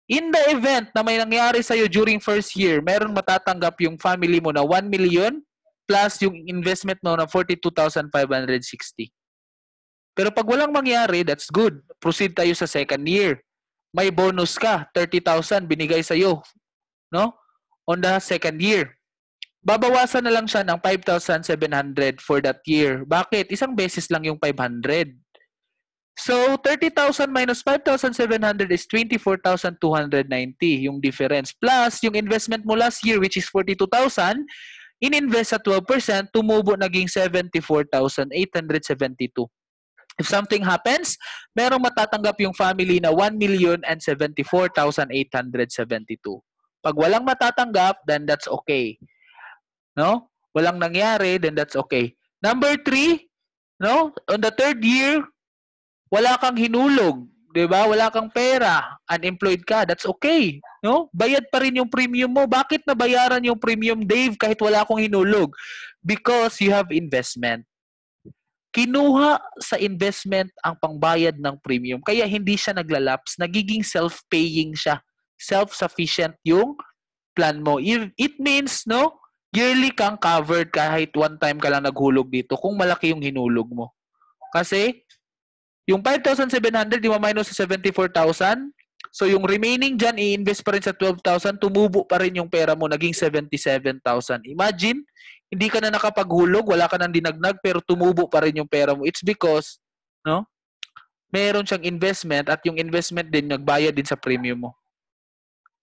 In the event na may nangyari sa'yo during first year, meron matatanggap yung family mo na 1 million plus yung investment mo na 42,560. Pero pag walang mangyari, that's good. Proceed tayo sa second year. May bonus ka, 30,000 binigay sa'yo, no? On the second year. Babawasan na lang siya ng 5,700 for that year. Bakit? Isang beses lang yung 500. So, 30,000 minus 5,700 is 24,290 yung difference. Plus, yung investment mo last year, which is 42,000, in-invest sa 12%, tumubo naging 74,872. If something happens, merong matatanggap yung family na 1,074,872. Pag walang matatanggap, then that's okay. No? Walang nangyari, then that's okay. Number 3, no? On the third year, wala kang hinulog, 'di ba? Wala kang pera, unemployed ka, that's okay, no? Bayad pa rin yung premium mo. Bakit nabayaran yung premium, Dave, kahit wala akong hinulog? Because you have investment. Kinuha sa investment ang pangbayad ng premium. Kaya hindi siya naglalapse. Nagiging self-paying siya. Self-sufficient yung plan mo. It means, no, yearly kang covered kahit one time ka lang naghulog dito kung malaki yung hinulog mo. Kasi, yung 5,700, di ma-minus sa 74,000. So, yung remaining dyan, i-invest pa rin sa 12,000. Tumubo pa rin yung pera mo. Naging 77,000. Imagine, hindi ka na nakapaghulog, wala ka nang dinagnag, pero tumubo pa rin yung pera mo. It's because, no, meron siyang investment at yung investment din, nagbayad din sa premium mo.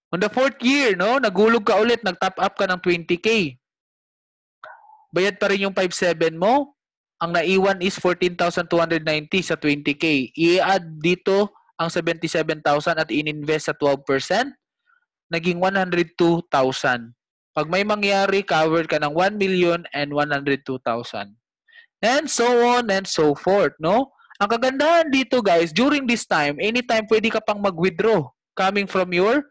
On the fourth year, no, naghulog ka ulit, nag-top up ka ng 20K. Bayad pa rin yung 5,700 mo. Ang naiwan is 14,290 sa 20K. I-add dito ang 77,000 at in-invest sa 12%, naging 102,000. Pag may mangyari, covered ka ng 1,102,000. And so on and so forth, no? Ang kagandahan dito, guys, during this time, anytime pwede ka pang mag-withdraw coming from your,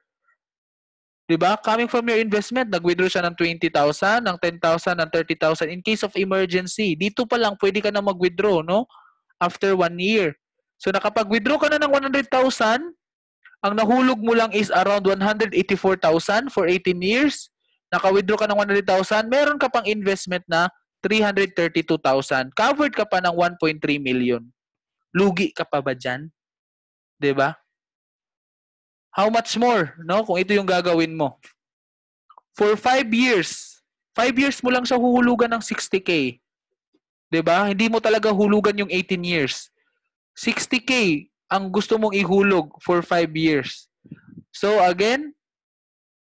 diba? Coming from your investment, nag-withdraw siya ng 20,000, ng 10,000, ng 30,000 in case of emergency. Dito pa lang, pwede ka na mag-withdraw, no? After 1 year. So, nakapag-withdraw ka na ng 100,000, ang nahulog mo lang is around 184,000 for 18 years. Naka-withdraw ka ng 100,000, meron ka pang investment na 332,000. Covered ka pa ng 1.3 million. Lugi ka pa ba dyan? Diba? How much more, no? Kung ito yung gagawin mo. For 5 years, 5 years mo lang siya huhulugan ng 60K. Diba? Hindi mo talaga hulugan yung 18 years. 60K ang gusto mong ihulog for 5 years. So again,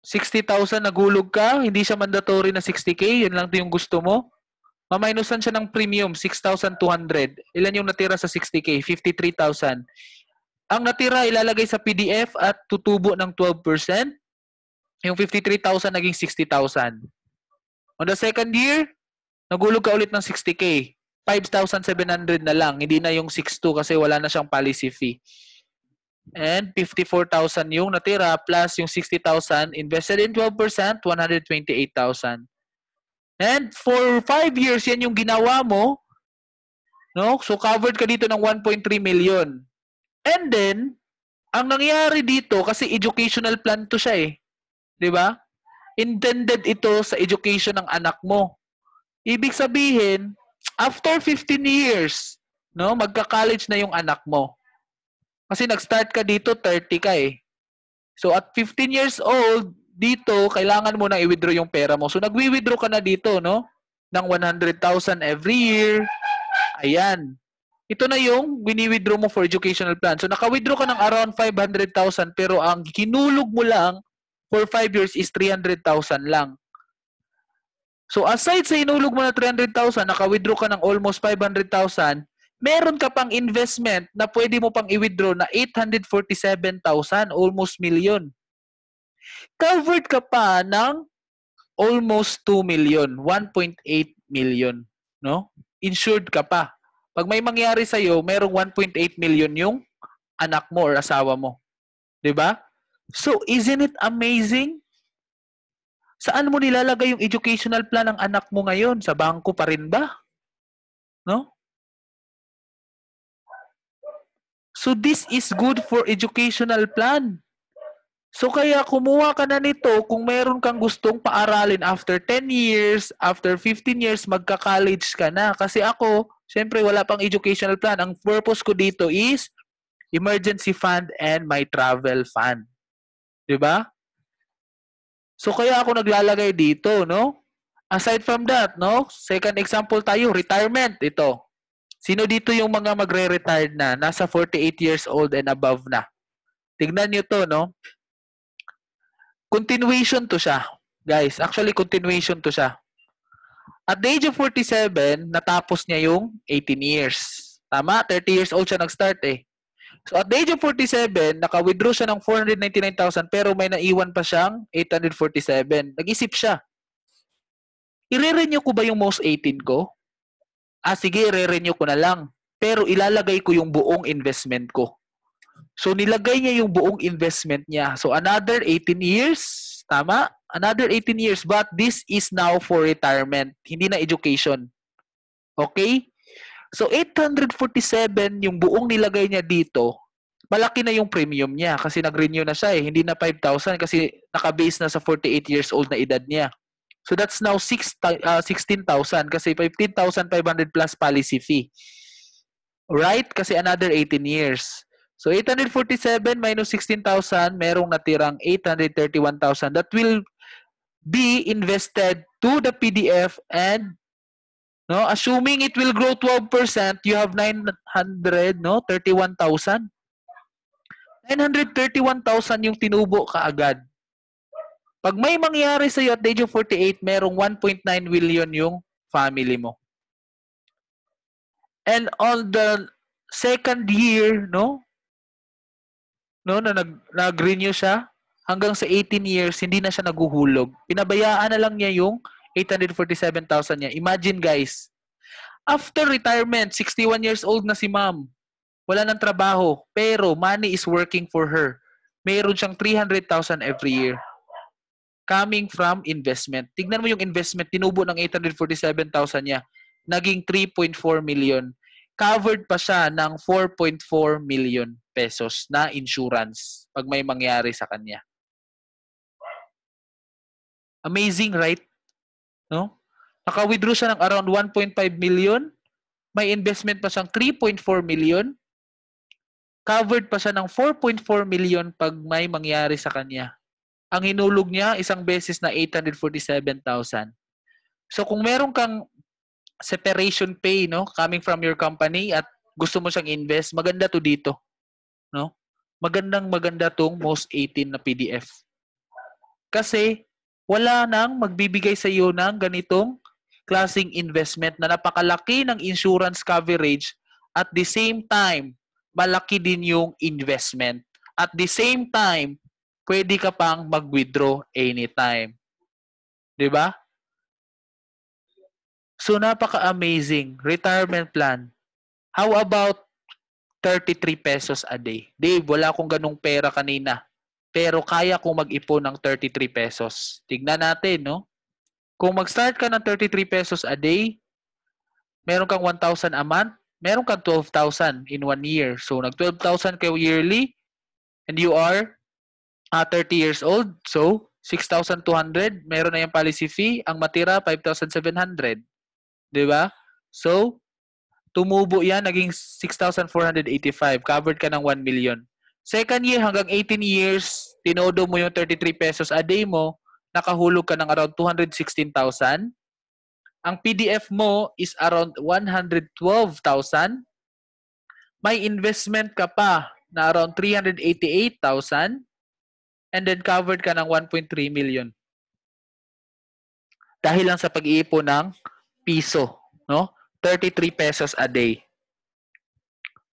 60,000 naghulog ka, hindi siya mandatory na 60K, yun lang yung gusto mo. Maminusan siya ng premium, 6,200. Ilan yung natira sa 60K? 53,000. Ang natira ilalagay sa PDF at tutubo ng 12%. Yung 53,000 naging 60,000. On the second year, naghulog ka ulit ng 60K. 5,700 na lang. Hindi na yung 6,200 kasi wala na siyang policy fee. And 54,000 yung natira plus yung 60,000 invested in 12%, 128,000. And for 5 years, yan yung ginawa mo. No? So covered ka dito ng 1.3 million. And then, ang nangyari dito, kasi educational plan to siya eh. Di ba? Intended ito sa education ng anak mo. Ibig sabihin, after 15 years, no, magka-college na yung anak mo. Kasi nag-start ka dito, 30 ka eh. So at 15 years old, dito, kailangan mo na i-withdraw yung pera mo. So nagwi-withdraw ka na dito, no? Ng 100,000 every year. Ayan. Ito na yung wini-withdraw mo for educational plan. So naka-withdraw ka ng around 500,000 pero ang kinulog mo lang for 5 years is 300,000 lang. So aside sa inulog mo na 300,000, naka-withdraw ka ng almost 500,000, meron ka pang investment na pwede mo pang i-withdraw na 847,000, almost million. Covered ka pa ng almost 2 million, 1.8 million, no? Insured ka pa. Pag may mangyari sa'yo, merong 1.8 million yung anak mo or asawa mo. 'Di ba? So, isn't it amazing? Saan mo nilalagay yung educational plan ng anak mo ngayon? Sa bangko pa rin ba? No? So, this is good for educational plan. So, kaya kumuha ka na nito kung meron kang gustong paaralin after 10 years, after 15 years, magka-college ka na. Kasi ako, syempre wala pang educational plan. Ang purpose ko dito is emergency fund and my travel fund. 'Di ba? So, kaya ako naglalagay dito, no? Aside from that, no? Second example tayo, retirement. Ito. Sino dito yung mga magre-retired na? Nasa 48 years old and above na. Tignan nyo to, no? Continuation to siya. Guys, actually continuation to siya. At the age of 47, natapos niya yung 18 years. Tama? 30 years old siya nag-start eh. So at the age of 47, naka-withdraw siya ng 499,000 pero may naiwan pa siyang 847. Nag-isip siya. I-renew ko ba yung most 18 ko? Sige, i-renew ko na lang. Pero ilalagay ko yung buong investment ko. So, nilagay niya yung buong investment niya. So, another 18 years. Tama? Another 18 years. But this is now for retirement. Hindi na education. Okay? So, 847 yung buong nilagay niya dito. Malaki na yung premium niya kasi nag-renew na siya eh. Hindi na 5,000 kasi naka-base na sa 48 years old na edad niya. So, that's now 16,000 kasi 15,500 plus policy fee. Right? Kasi another 18 years. So, 847 minus 16,000, merong natirang 831,000 that will be invested to the PDF and no, assuming it will grow 12%, you have 931,000. 931,000 yung tinubo kaagad. Pag may mangyari sa iyo at the age of 48, merong 1.9 million yung family mo. And on the second year, no, na nag-renew siya, hanggang sa 18 years, hindi na siya naguhulog. Pinabayaan na lang niya yung 847,000 niya. Imagine guys, after retirement, 61 years old na si ma'am. Wala nang trabaho, pero money is working for her. Mayroon siyang 300,000 every year. Coming from investment. Tignan mo yung investment, tinubo ng 847,000 niya. Naging 3.4 million. Covered pa siya ng 4.4 million pesos na insurance pag may mangyari sa kanya. Amazing, right? No? Naka-withdraw siya ng around 1.5 million. May investment pa siyang 3.4 million. Covered pa siya ng 4.4 million pag may mangyari sa kanya. Ang hinulog niya, isang beses na 847,000. So kung meron kang separation pay, no, coming from your company at gusto mo siyang invest, maganda to dito, no? Maganda tong most 18 na PDF. Kasi wala nang magbibigay sa iyo ng ganitong klaseng investment na napakalaki ng insurance coverage at the same time malaki din yung investment. At the same time, pwede ka pang mag-withdraw anytime. 'Di ba? So, napaka-amazing. Retirement plan. How about 33 pesos a day? Dave, wala akong ganung pera kanina. Pero kaya kong mag-ipon ng 33 pesos. Tignan natin, no? Kung mag-start ka ng 33 pesos a day, meron kang 1,000 a month, meron kang 12,000 in 1 year. So, nag-12,000 kayo yearly and you are 30 years old. So, 6,200. Meron na yung policy fee. Ang matira, 5,700. Diba? So, tumubo yan, naging 6,485. Covered ka ng 1 million. Second year, hanggang 18 years, tinodo mo yung 33 pesos a day mo, nakahulog ka ng around 216,000. Ang PDF mo is around 112,000. May investment ka pa na around 388,000. And then covered ka ng 1.3 million. Dahil lang sa pag-iipon ng piso, no? 33 pesos a day.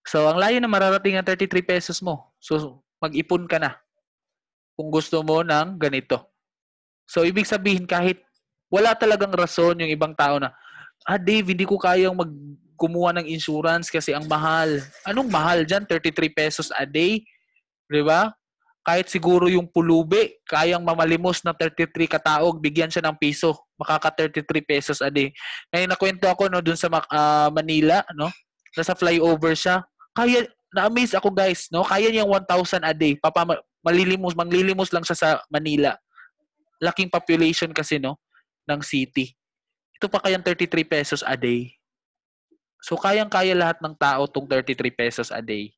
So, ang layo na mararating ang 33 pesos mo. So, mag-ipon ka na kung gusto mo ng ganito. So, ibig sabihin kahit wala talagang rason yung ibang tao na, Dave, hindi ko kayang kumuha ng insurance kasi ang mahal. Anong mahal dyan? 33 pesos a day. Di ba? Kahit siguro yung pulubi, kayang mamalimos na 33 kataog, bigyan siya ng piso. Makaka 33 pesos a day. Ngayon nakwento ako no, dun sa Manila, no? Nasa flyover siya. Kaya, na-amaze ako guys, no? Kaya niyang 1,000 a day. Manglilimos lang siya sa Manila. Laking population kasi, no? Ng city. Ito pa kayang 33 pesos a day. So, kayang-kaya lahat ng tao tong 33 pesos a day.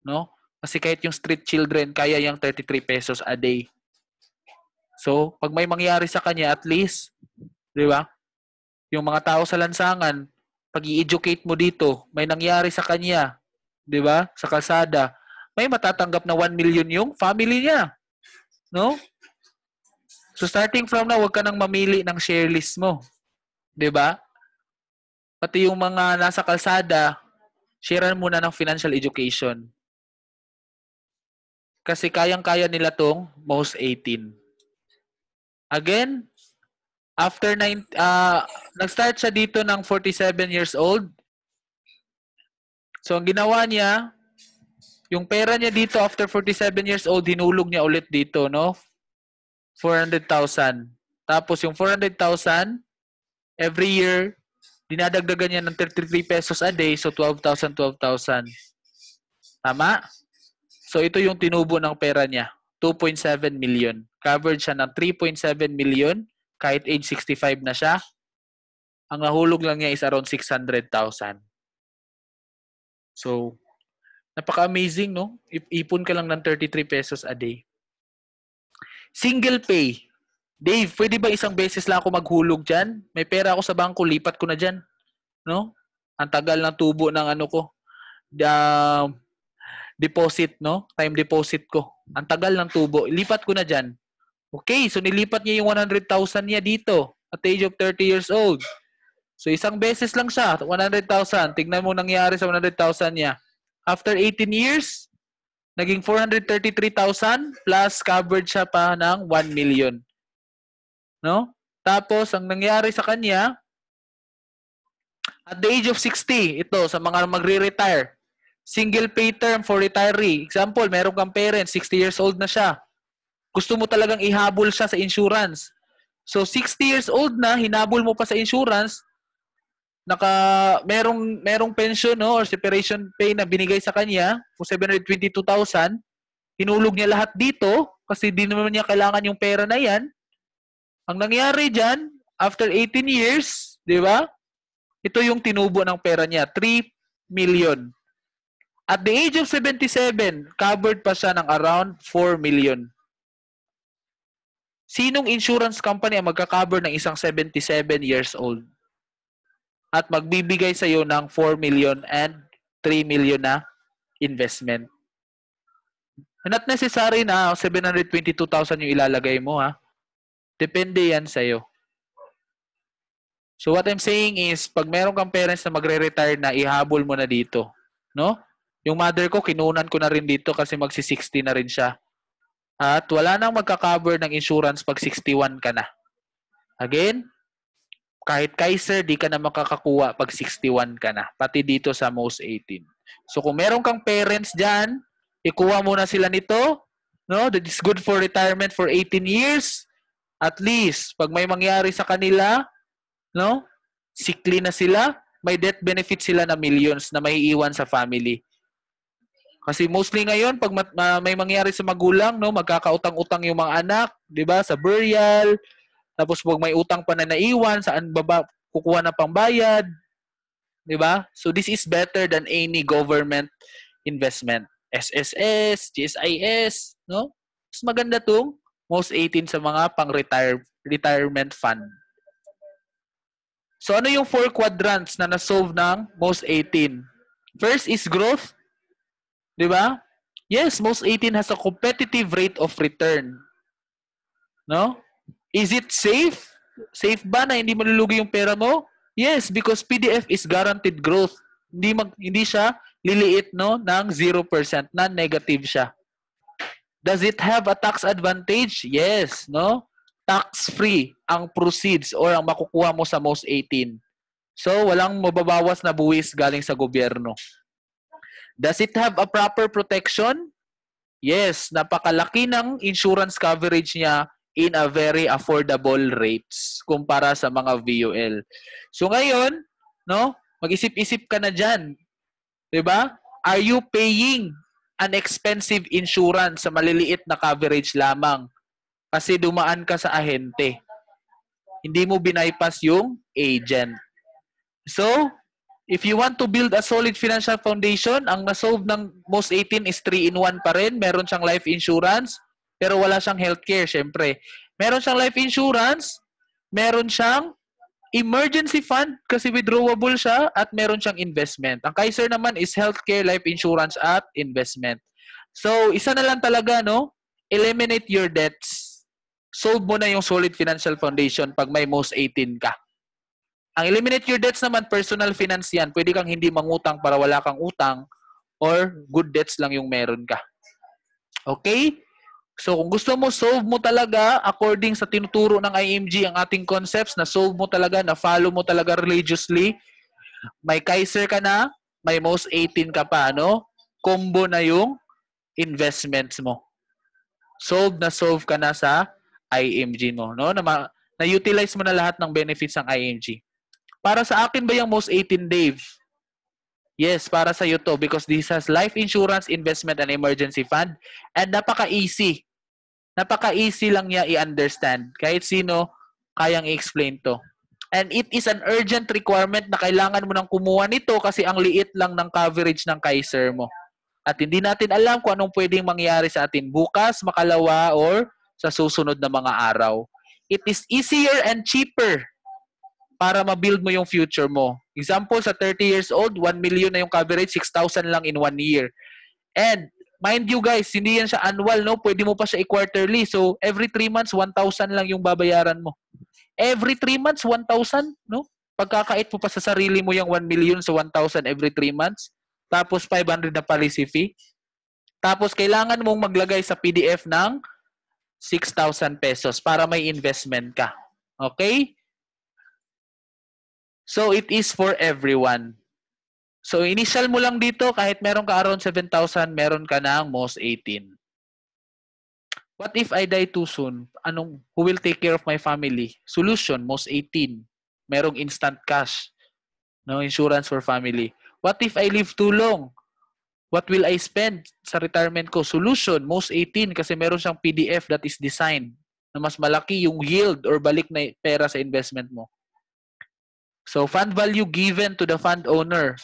No? Kasi kahit yung street children, kaya yung 33 pesos a day. So, pag may mangyari sa kanya, at least, di ba? Yung mga tao sa lansangan, pag i-educate mo dito, may nangyari sa kanya, di ba? Sa kalsada, may matatanggap na 1 million yung family niya. No? So, starting from now, huwag ka nang mamili ng share list mo. Di ba? Pati yung mga nasa kalsada, sharean muna ng financial education. Kasi kayang-kaya nila tong most 18. Again, after nag-start siya dito ng 47 years old. So, ang ginawa niya, yung pera niya dito after 47 years old, hinulog niya ulit dito, no? 400,000. Tapos yung 400,000, every year, dinadagdagan niya ng 33 pesos a day, so 12,000. Tama? So, ito yung tinubo ng pera niya. 2.7 million. Covered siya ng 3.7 million kahit age 65 na siya. Ang nahulog lang niya is around 600,000. So, napaka-amazing, no? Ipon ka lang ng 33 pesos a day. Single pay. Dave, pwede ba isang beses lang ako maghulog dyan? May pera ako sa bangko, lipat ko na dyan. No? Ang tagal ng tubo ng ano ko. Deposit, no? Time deposit ko. Ang tagal ng tubo. Lipat ko na dyan. Okay, so nilipat niya yung 100,000 niya dito at the age of 30 years old. So isang beses lang siya, 100,000. Tignan mo nangyari sa 100,000 niya. After 18 years, naging 433,000 plus covered siya pa ng 1 million. No? Tapos, ang nangyari sa kanya, at the age of 60, ito, sa mga magre-retire, single pay term for retiree. Example, meron kang parent, 60 years old na siya. Gusto mo talagang ihabol siya sa insurance. So, 60 years old na, hinabol mo pa sa insurance, merong pension, no, or separation pay na binigay sa kanya, kung 722,000, hinulog niya lahat dito, kasi di naman niya kailangan yung pera na yan. Ang nangyari dyan, after 18 years, di ba? Ito yung tinubo ng pera niya, 3 million. At the age of 77, covered pa siya ng around 4 million. Sinong insurance company ang magka-cover ng isang 77 years old? At magbibigay sa iyo ng 4 million and 3 million na investment. Not necessary na 722,000 yung ilalagay mo, ha? Depende yan sa iyo. So what I'm saying is, pag meron kang parents na magre-retire na, ihabol mo na dito. No? Yung mother ko, kinunan ko na rin dito kasi magsi-60 na rin siya. At wala nang magka-cover ng insurance pag 61 ka na. Again, kahit Kaiser, di ka na makakakuha pag 61 ka na. Pati dito sa most 18. So kung meron kang parents dyan, ikuha muna sila nito. No? That is good for retirement for 18 years. At least, pag may mangyari sa kanila, no? Sickly na sila, may death benefit sila na millions na may iwan sa family. Kasi mostly ngayon, pag may mangyari sa magulang, no, magkakautang-utang yung mga anak, 'di ba? Sa burial, tapos pag may utang pa na naiwan, saan ba kukuha na pangbayad? 'Di ba? So this is better than any government investment. SSS, GSIS, no? Mas maganda tong most 18 sa mga retirement fund. So ano yung 4 quadrants na na-solve ng most 18? First is growth. 'Di ba? Yes, most 18 has a competitive rate of return. No? Is it safe? Safe ba na hindi malulugi yung pera mo? Yes, because PDF is guaranteed growth. Hindi siya liliit, no, ng 0%, non-negative siya. Does it have a tax advantage? Yes, no? Tax-free ang proceeds or ang makukuha mo sa most 18. So, walang mababawas na buwis galing sa gobyerno. Does it have a proper protection? Yes, napakalaki ng insurance coverage niya in a very affordable rates kumpara sa mga VUL. So ngayon, no, mag-isip-isip ka na diyan. 'Di ba? Are you paying an expensive insurance sa maliliit na coverage lamang kasi dumaan ka sa ahente? Hindi mo bypass yung agent. So, if you want to build a solid financial foundation, ang nasolve ng Most 18 is 3-in-1 pa rin. Meron siyang life insurance, pero wala siyang healthcare, syempre. Meron siyang life insurance, meron siyang emergency fund kasi withdrawable siya, at meron siyang investment. Ang Kaiser naman is healthcare, life insurance, at investment. So, isa na lang talaga, no? Eliminate your debts. Solve mo na yung solid financial foundation pag may Most 18 ka. Ang eliminate your debts naman, personal finance yan. Pwede kang hindi mangutang para wala kang utang, or good debts lang yung meron ka. Okay? So kung gusto mo, solve mo talaga according sa tinuturo ng IMG ang ating concepts, na solve mo talaga, na follow mo talaga religiously, may Kaiser ka na, may Most 18 ka pa, no? Combo na yung investments mo. Solve ka na sa IMG mo, no? Na-utilize mo na lahat ng benefits ng IMG. Para sa akin ba yung Most 18, Dave? Yes, para sa iyo to, because this has life insurance, investment, and emergency fund. And napaka-easy. Napaka-easy lang niya i-understand. Kahit sino, kayang i-explain to. And it is an urgent requirement na kailangan mo nang kumuha nito kasi ang liit lang ng coverage ng Kaiser mo. At hindi natin alam kung anong pwedeng mangyari sa atin bukas, makalawa, or sa susunod na mga araw. It is easier and cheaper para ma-build mo yung future mo. Example, sa 30 years old, 1 million na yung coverage, 6,000 lang in 1 year. And, mind you guys, hindi yan siya annual, no? Pwede mo pa siya i-quarterly. So, every 3 months, 1,000 lang yung babayaran mo. Every 3 months, 1,000, no? Pagkakait mo pa sa sarili mo yung 1 million sa 1,000 every 3 months. Tapos, 500 na policy fee. Tapos, kailangan mong maglagay sa PDF ng 6,000 pesos para may investment ka. Okay? So, it is for everyone. So, initial mo lang dito, kahit meron ka around 7,000, meron ka ng Most 18. What if I die too soon? Who will take care of my family? Solution, Most 18. Merong instant cash. No, insurance for family. What if I live too long? What will I spend sa retirement ko? Solution, Most 18, kasi meron siyang PDF that is designed na mas malaki yung yield or balik na pera sa investment mo. So, fund value given to the fund owner,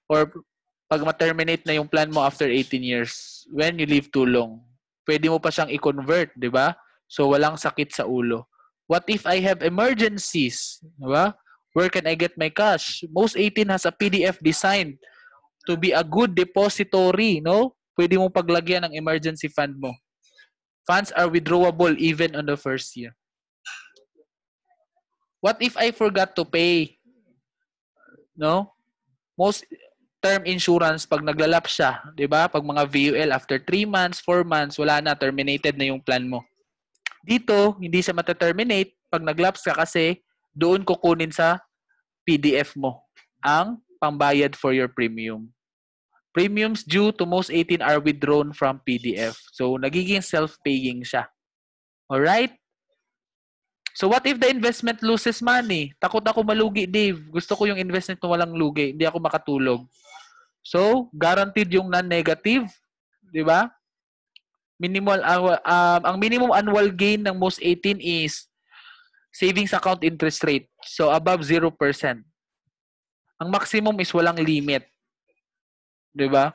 or pag ma-terminate na yung plan mo after 18 years, when you live too long, pwede mo pa siyang i-convert, di ba? So, walang sakit sa ulo. What if I have emergencies? Di ba? Where can I get my cash? Most 18 has a PDF designed to be a good depository, no? Pwede mong paglagyan ng emergency fund mo. Funds are withdrawable even on the first year. What if I forgot to pay? No? Most term insurance, pag naglalap siya, di ba? Pag mga VUL, after 3 months, 4 months, wala na, terminated na yung plan mo. Dito, hindi siya mataterminate pag naglaps ka kasi doon kukunin sa PDF mo ang pambayad for your premium. Premiums due to Most 18 are withdrawn from PDF. So, nagiging self-paying siya. Alright? So, what if the investment loses money? Takot ako malugi, Dave. Gusto ko yung investment na walang lugi. Hindi ako makatulog. So, guaranteed yung non-negative. Di ba? Ang minimum annual gain ng Most 18 is savings account interest rate. So, above 0%. Ang maximum is walang limit. Di ba?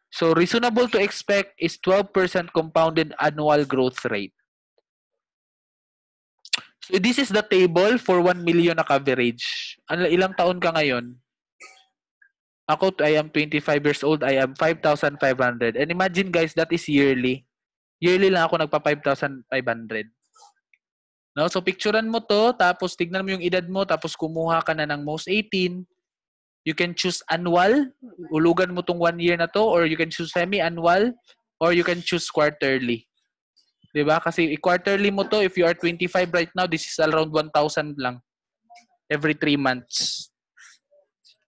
So, reasonable to expect is 12% compounded annual growth rate. So, this is the table for 1 million na coverage. Ilang taon ka ngayon? Ako, I am 25 years old. I am 5,500. And imagine guys, that is yearly. Yearly lang ako nagpa 5,500. No? So, picturean mo to, tapos tignan mo yung edad mo, tapos kumuha ka na ng Most 18. You can choose annual. Ulugan mo tong 1 year na to, or you can choose semi-annual, or you can choose quarterly. Diba? Kasi quarterly mo to, if you are 25 right now, this is around 1,000 lang. Every 3 months.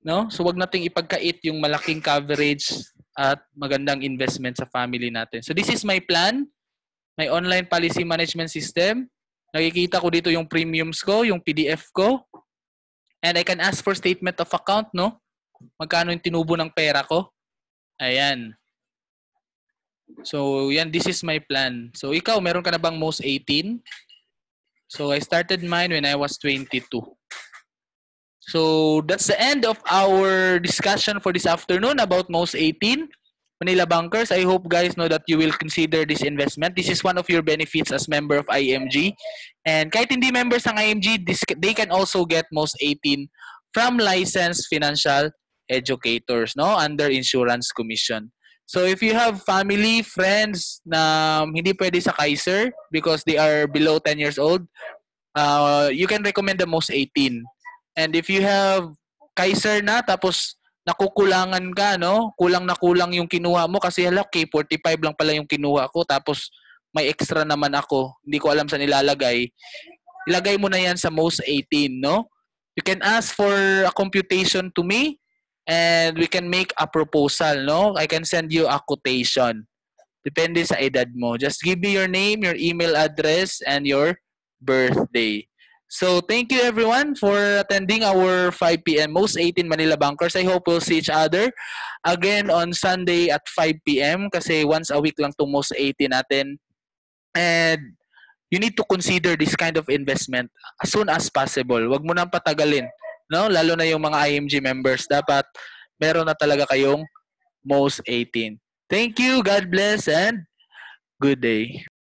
no? So wag nating ipagkait yung malaking coverage at magandang investment sa family natin. So this is my plan, my online policy management system. Nakikita ko dito yung premiums ko, yung PDF ko. And I can ask for statement of account, no? Magkano yung tinubo ng pera ko. Ayan. So, yan, this is my plan. So, ikaw, meron ka na bang most 18? So, I started mine when I was 22. So, that's the end of our discussion for this afternoon about most 18. Manila Bankers, I hope guys know that you will consider this investment. This is one of your benefits as member of IMG. And kahit hindi members ng IMG, they can also get most 18 from licensed financial educators, no, under insurance commission. So if you have family, friends na hindi pwede sa Kaiser because they are below 10 years old, you can recommend the most 18. And if you have Kaiser na tapos nakukulangan ka, no? Kulang na kulang yung kinuha mo kasi okay, 45 lang pala yung kinuha ko tapos may extra naman ako. Hindi ko alam saan ilalagay. Ilagay mo na yan sa most 18, no? You can ask for a computation to me and we can make a proposal, no? I can send you a quotation. Depende sa edad mo. Just give me your name, your email address, and your birthday. So, thank you everyone for attending our 5 p.m. Most 18 Manila Bankers. I hope we'll see each other again on Sunday at 5 p.m. kasi once a week lang itong most 18 natin. And you need to consider this kind of investment as soon as possible. Huwag mo nang patagalin. No? Lalo na yung mga IMG members. Dapat meron na talaga kayong most 18. Thank you. God bless and good day.